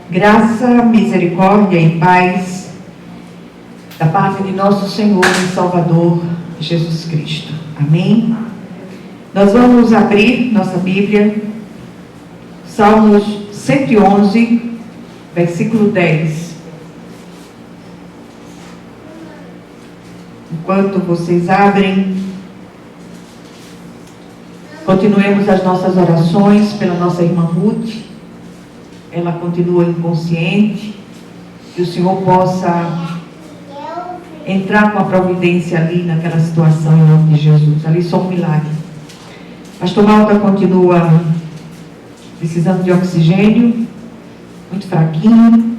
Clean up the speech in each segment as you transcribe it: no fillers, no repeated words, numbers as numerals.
Graça, misericórdia e paz da parte de nosso Senhor e Salvador Jesus Cristo. Amém? Nós vamos abrir nossa Bíblia, Salmos 111, versículo 10. Enquanto vocês abrem, continuemos as nossas orações pela nossa irmã Ruth. Ela continua inconsciente, que o Senhor possa entrar com a providência ali naquela situação em nome de Jesus. Ali só um milagre. Pastor Malta continua precisando de oxigênio, muito fraquinho,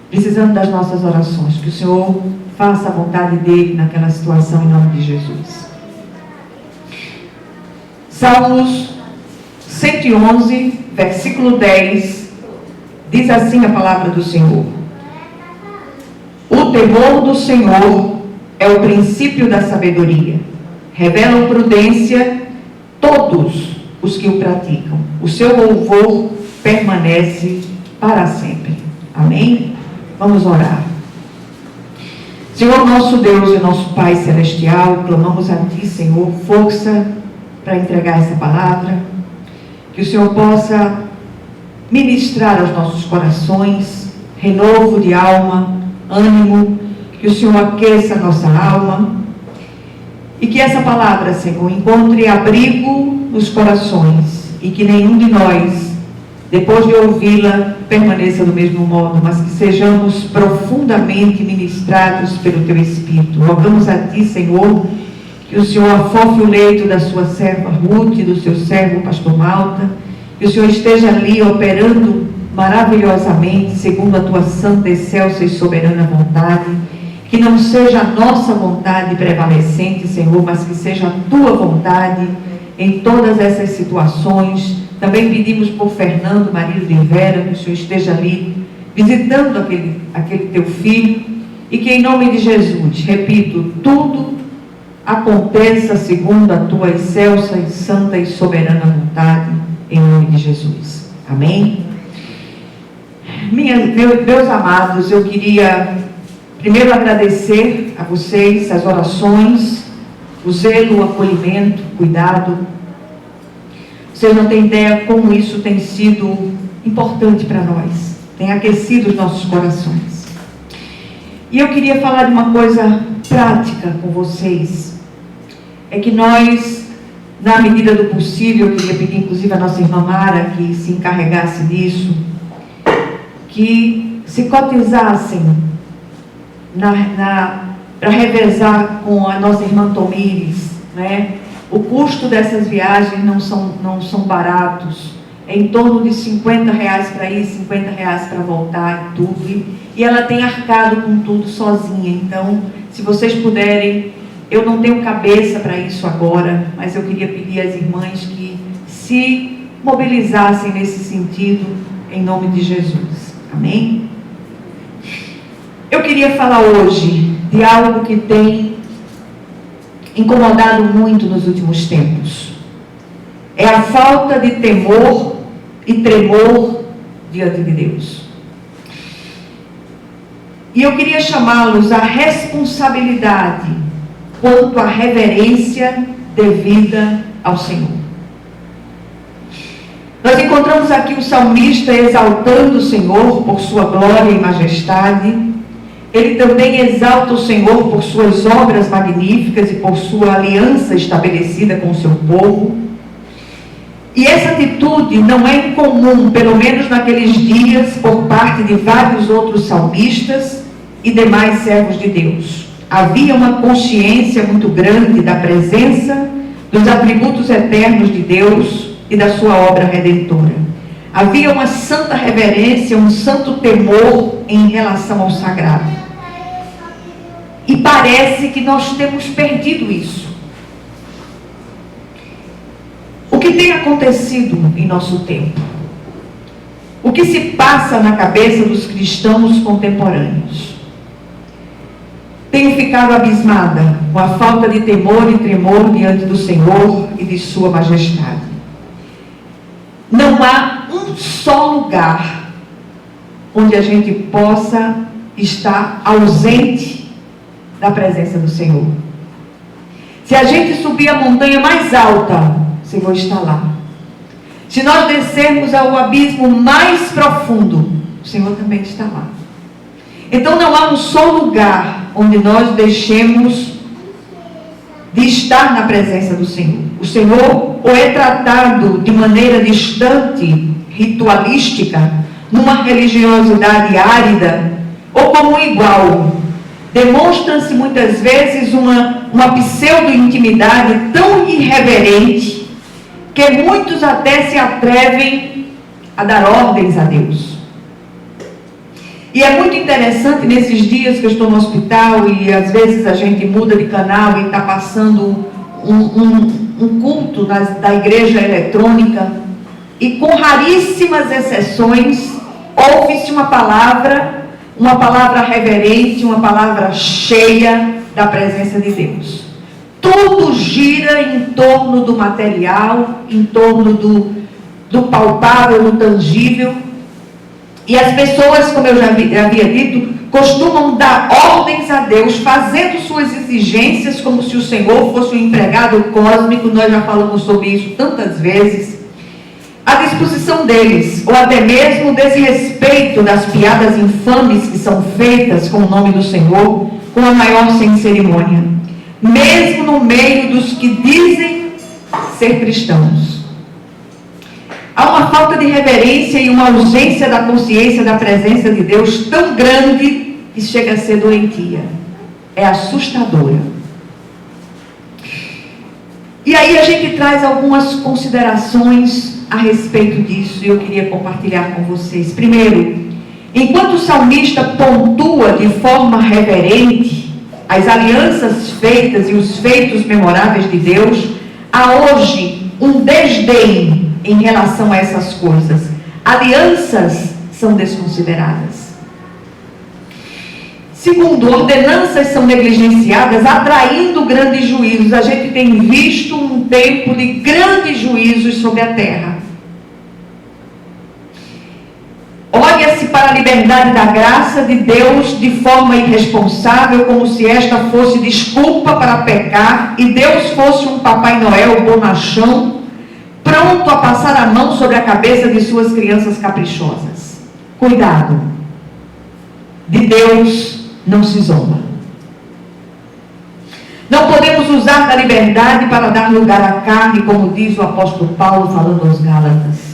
precisando das nossas orações. Que o Senhor faça a vontade dele naquela situação em nome de Jesus. Salmos 111, versículo 10, diz assim a palavra do Senhor: O temor do Senhor é o princípio da sabedoria. Revelam prudência todos os que o praticam. O seu louvor permanece para sempre. Amém? Vamos orar. Senhor nosso Deus e nosso Pai Celestial, clamamos a Ti, Senhor, força para entregar essa palavra. Que o Senhor possa ministrar aos nossos corações renovo de alma, ânimo, que o Senhor aqueça a nossa alma e que essa palavra, Senhor, encontre abrigo nos corações e que nenhum de nós, depois de ouvi-la, permaneça do mesmo modo, mas que sejamos profundamente ministrados pelo Teu Espírito. Rogamos a Ti, Senhor, que o Senhor afofe o leito da sua serva Ruth, do seu servo Pastor Malta, que o Senhor esteja ali operando maravilhosamente, segundo a Tua santa, excelsa e soberana vontade, que não seja a nossa vontade prevalecente, Senhor, mas que seja a Tua vontade em todas essas situações. Também pedimos por Fernando, marido de Vera, que o Senhor esteja ali, visitando aquele Teu filho, e que em nome de Jesus, repito, tudo aconteça segundo a Tua excelsa e santa e soberana vontade, em nome de Jesus. Amém? Meus amados, eu queria primeiro agradecer a vocês as orações, o zelo, o acolhimento, o cuidado. Vocês não têm ideia como isso tem sido importante para nós, tem aquecido os nossos corações. E eu queria falar de uma coisa prática com vocês. É que nós, na medida do possível, eu queria pedir inclusive a nossa irmã Mara que se encarregasse disso, que se cotizassem para revezar com a nossa irmã Tomires, né? O custo dessas viagens não são baratos, é em torno de R$50 para ir, R$50 para voltar e tudo, e ela tem arcado com tudo sozinha. Então, se vocês puderem, eu não tenho cabeça para isso agora, mas eu queria pedir às irmãs que se mobilizassem nesse sentido, em nome de Jesus. Amém? Eu queria falar hoje de algo que tem incomodado muito nos últimos tempos. É a falta de temor e tremor diante de Deus. E eu queria chamá-los à responsabilidade quanto à reverência devida ao Senhor. Nós encontramos aqui o salmista exaltando o Senhor por sua glória e majestade. Ele também exalta o Senhor por suas obras magníficas e por sua aliança estabelecida com o seu povo. E essa atitude não é incomum, pelo menos naqueles dias, por parte de vários outros salmistas e demais servos de Deus. Havia uma consciência muito grande da presença, dos atributos eternos de Deus e da sua obra redentora. Havia uma santa reverência, um santo temor em relação ao sagrado. E parece que nós temos perdido isso. O que tem acontecido em nosso tempo? O que se passa na cabeça dos cristãos contemporâneos? Tenho ficado abismada com a falta de temor e tremor diante do Senhor e de sua majestade. Não há um só lugar onde a gente possa estar ausente da presença do Senhor. Se a gente subir a montanha mais alta, o Senhor está lá. Se nós descermos ao abismo mais profundo, o Senhor também está lá. Então não há um só lugar onde nós deixemos de estar na presença do Senhor. O Senhor ou é tratado de maneira distante, ritualística, numa religiosidade árida, ou como um igual. Demonstra-se muitas vezes uma pseudo-intimidade tão irreverente que muitos até se atrevem a dar ordens a Deus. E é muito interessante nesses dias que eu estou no hospital e às vezes a gente muda de canal e está passando um culto da igreja eletrônica e com raríssimas exceções ouve-se uma palavra reverente, uma palavra cheia da presença de Deus. Tudo gira em torno do material, em torno do palpável, do tangível. E as pessoas, como eu já havia dito, costumam dar ordens a Deus, fazendo suas exigências como se o Senhor fosse um empregado cósmico. Nós já falamos sobre isso tantas vezes. À disposição deles, ou até mesmo o desrespeito das piadas infames que são feitas com o nome do Senhor, com a maior sem cerimônia, mesmo no meio dos que dizem ser cristãos. Há uma falta de reverência e uma ausência da consciência da presença de Deus tão grande que chega a ser doentia. É assustadora. E aí a gente traz algumas considerações a respeito disso e eu queria compartilhar com vocês. Primeiro, enquanto o salmista pontua de forma reverente as alianças feitas e os feitos memoráveis de Deus, há hoje um desdém em relação a essas coisas. Alianças são desconsideradas. Segundo, ordenanças são negligenciadas, atraindo grandes juízos. A gente tem visto um tempo de grandes juízos sobre a terra. Olha-se para a liberdade da graça de Deus de forma irresponsável, como se esta fosse desculpa para pecar e Deus fosse um Papai Noel bonachão, pronto a passar a mão sobre a cabeça de suas crianças caprichosas. Cuidado, de Deus não se zomba. Não podemos usar da liberdade para dar lugar à carne, como diz o apóstolo Paulo falando aos Gálatas.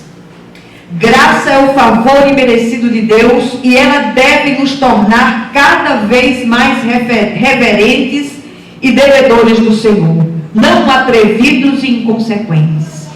Graça é o favor imerecido de Deus e ela deve nos tornar cada vez mais reverentes e devedores do Senhor, não atrevidos e inconsequentes.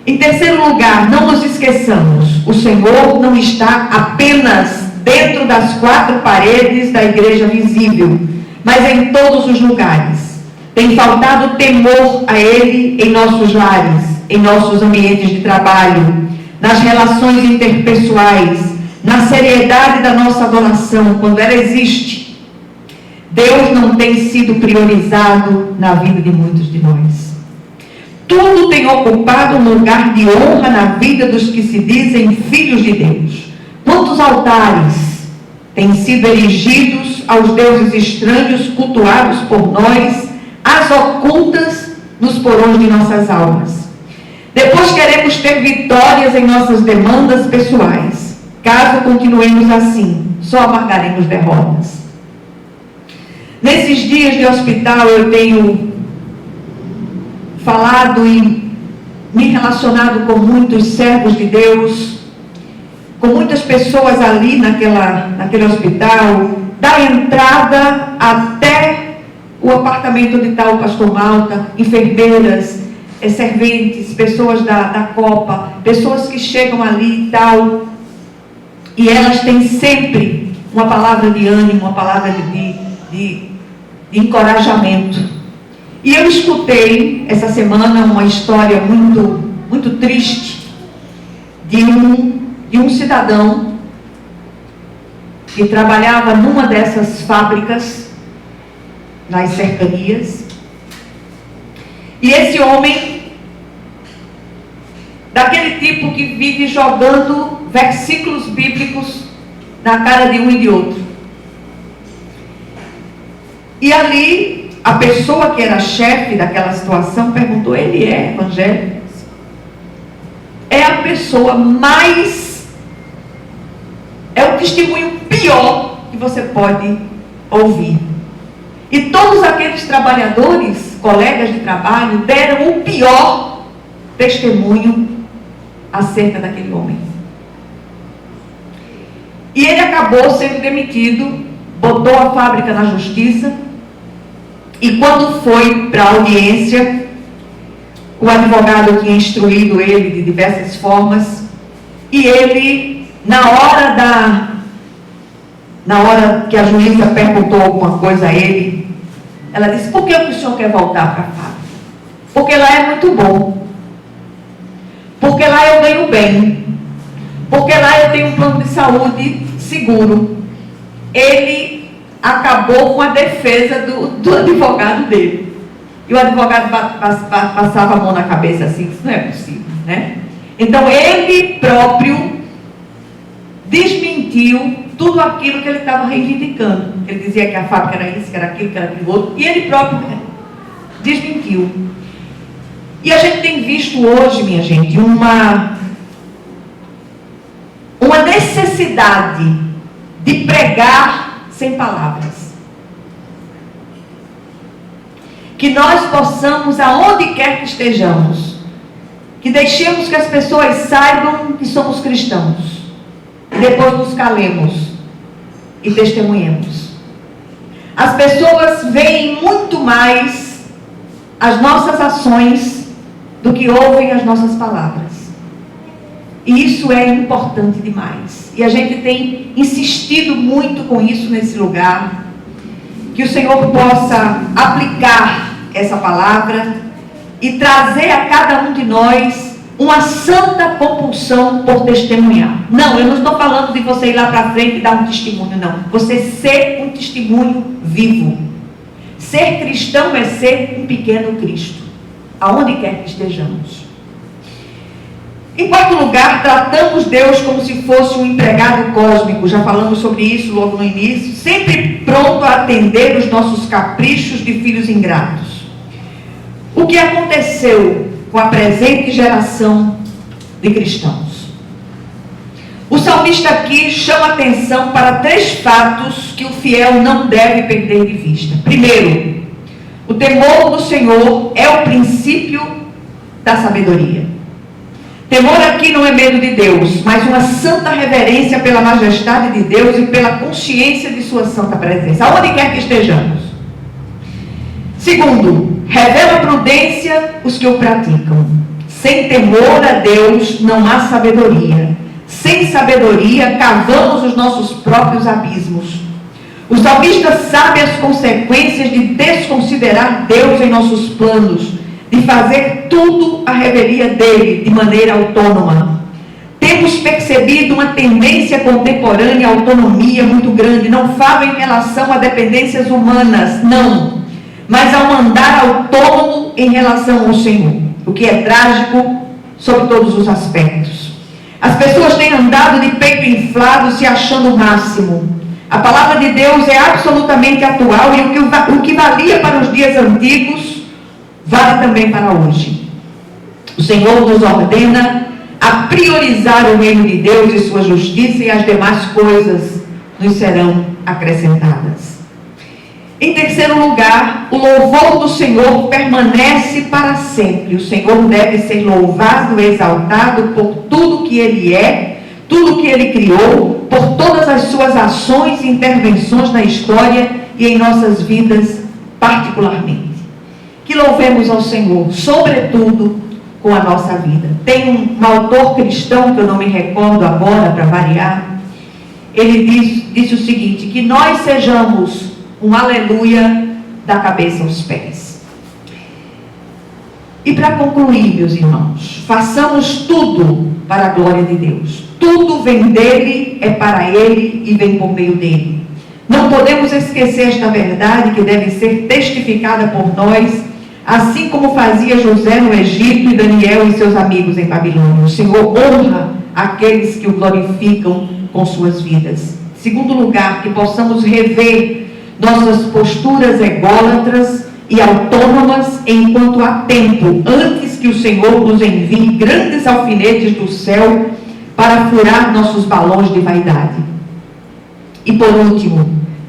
Em terceiro lugar, não nos esqueçamos, o Senhor não está apenas dentro das quatro paredes da igreja visível, mas em todos os lugares. Tem faltado temor a Ele em nossos lares, em nossos ambientes de trabalho, nas relações interpessoais, na seriedade da nossa adoração, quando ela existe. Deus não tem sido priorizado na vida de muitos de nós. Tudo tem ocupado um lugar de honra na vida dos que se dizem filhos de Deus. Quantos altares têm sido erigidos aos deuses estranhos, cultuados por nós, às ocultas nos porões de nossas almas. Depois queremos ter vitórias em nossas demandas pessoais. Caso continuemos assim, só amargaremos derrotas. Nesses dias de hospital eu tenho falado e me relacionado com muitos servos de Deus, com muitas pessoas ali naquele hospital, da entrada até o apartamento onde está o pastor Malta, enfermeiras, serventes, pessoas da Copa, pessoas que chegam ali e tal, e elas têm sempre uma palavra de ânimo, uma palavra de encorajamento. E eu escutei essa semana uma história muito, muito triste de um cidadão que trabalhava numa dessas fábricas nas cercanias. E esse homem, daquele tipo que vive jogando versículos bíblicos na cara de um e de outro. E ali, a pessoa que era chefe daquela situação perguntou: ele é evangélico? É a pessoa mais... é o testemunho pior que você pode ouvir. E todos aqueles trabalhadores, colegas de trabalho, deram o pior testemunho acerca daquele homem. E ele acabou sendo demitido, botou a fábrica na justiça, e quando foi para a audiência, o advogado tinha instruído ele de diversas formas, e ele, na hora que a juíza perguntou alguma coisa a ele, ela disse: por que o senhor quer voltar para a fábrica? Porque lá é muito bom. Porque lá eu ganho bem. Porque lá eu tenho um plano de saúde seguro. Ele acabou com a defesa do advogado dele. E o advogado passava a mão na cabeça assim: isso não é possível, né? Então ele próprio desmentiu tudo aquilo que ele estava reivindicando. Ele dizia que a fábrica era isso, que era aquilo, que era aquilo outro, e ele próprio desmentiu. E a gente tem visto hoje, minha gente, uma necessidade de pregar sem palavras. Que nós possamos, aonde quer que estejamos, que deixemos que as pessoas saibam que somos cristãos, e depois nos calemos e testemunhemos. As pessoas veem muito mais as nossas ações do que ouvem as nossas palavras. E isso é importante demais. E a gente tem insistido muito com isso nesse lugar. Que o Senhor possa aplicar essa palavra e trazer a cada um de nós uma santa compulsão por testemunhar. Não, eu não estou falando de você ir lá para frente e dar um testemunho, não. Você ser um testemunho vivo. Ser cristão é ser um pequeno Cristo, aonde quer que estejamos. Em quarto lugar, tratamos Deus como se fosse um empregado cósmico. Já falamos sobre isso logo no início. Sempre pronto a atender os nossos caprichos de filhos ingratos. O que aconteceu com a presente geração de cristãos? O salmista aqui chama atenção para 3 fatos que o fiel não deve perder de vista. Primeiro, o temor do Senhor é o princípio da sabedoria. Temor aqui não é medo de Deus, mas uma santa reverência pela majestade de Deus e pela consciência de sua santa presença, aonde quer que estejamos. Segundo, revela prudência os que o praticam. Sem temor a Deus não há sabedoria. Sem sabedoria cavamos os nossos próprios abismos. O salmista sabe as consequências de desconsiderar Deus em nossos planos, de fazer tudo à revelia dele, de maneira autônoma. Temos percebido uma tendência contemporânea à autonomia muito grande. Não falo em relação a dependências humanas, não, mas ao andar autônomo em relação ao Senhor, o que é trágico sob todos os aspectos. As pessoas têm andado de peito inflado, se achando o máximo. A palavra de Deus é absolutamente atual, e o que valia para os dias antigos vale também para hoje. O Senhor nos ordena a priorizar o reino de Deus e sua justiça, e as demais coisas nos serão acrescentadas. Em terceiro lugar, o louvor do Senhor permanece para sempre. O Senhor deve ser louvado, exaltado por tudo que Ele é, tudo que Ele criou, por todas as suas ações e intervenções na história e em nossas vidas particularmente. Que louvemos ao Senhor, sobretudo com a nossa vida. Tem um autor cristão, que eu não me recordo agora, para variar, ele disse o seguinte: que nós sejamos um aleluia da cabeça aos pés. E para concluir, meus irmãos, façamos tudo para a glória de Deus. Tudo vem dele, é para ele e vem por meio dele. Não podemos esquecer esta verdade, que deve ser testificada por nós, assim como fazia José no Egito e Daniel e seus amigos em Babilônia. O Senhor honra aqueles que o glorificam com suas vidas. Segundo lugar, que possamos rever nossas posturas ególatras e autônomas enquanto há tempo, antes que o Senhor nos envie grandes alfinetes do céu para furar nossos balões de vaidade. E por último,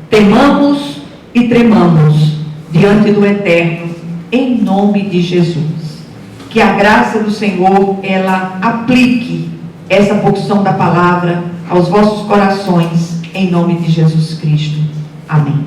temamos e tremamos diante do Eterno, em nome de Jesus. Que a graça do Senhor, ela aplique essa porção da palavra aos vossos corações, em nome de Jesus Cristo. Amém.